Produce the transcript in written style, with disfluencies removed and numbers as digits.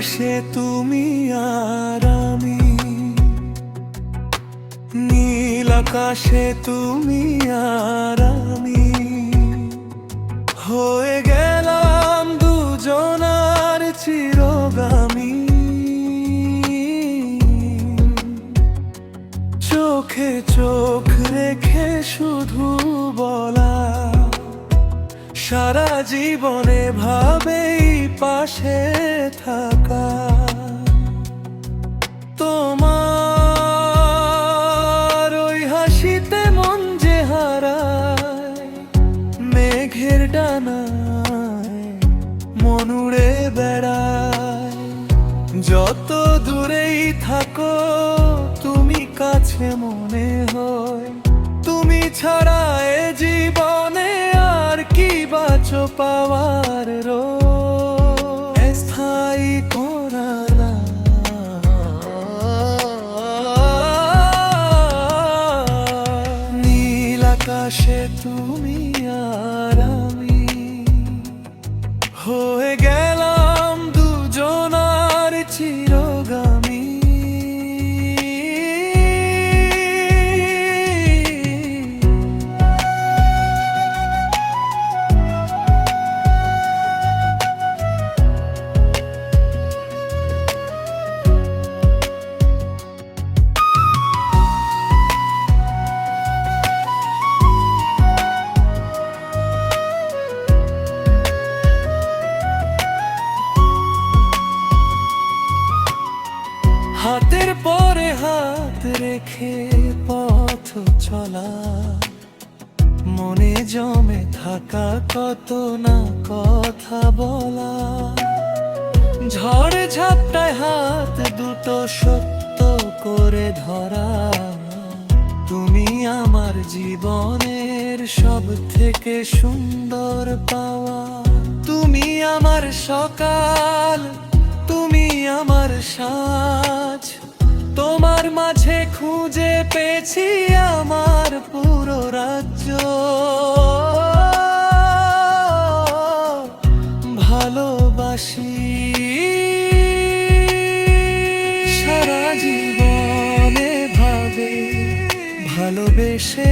আকাশে তুমি আর আমি, নীল আকাশে তুমি আর আমি, হয়ে গেলাম দুজনার চিরগামী। চোখে চোখ রেখে শুধু বলা, সারা জীবনে ভাবেই পাশে থাকা। তোমার ওই হাসিতে মন যে হারায়, মেঘের ডানায় মন উড়ে বেড়ায়। যত দূরেই থাকো তুমি কাছে মনে হয়, তুমি ছাড়া এ জীবনে আর কি বাঁচো পাওয়ার স্থায়ী করারা। নীল আকাশে তুমি আর আমি, হয়ে গেলাম দুজনার চিরগামী। হাতের পরে হাত রেখে পথ চলা, মনে জমে থাকা কত না কথা বলা। ঝড় ঝাপটায় হাত দুটো সত্য করে ধরা, তুমি আমার জীবনের সব থেকে সুন্দর পাওয়া। তুমি আমার সকাল, তুমি আমার সাজ, তোমার মাঝে খুঁজে পেয়েছি আমার পুরো রাজ্য। ভালোবাসি সারা জীবনে ভাবে ভালোবেসে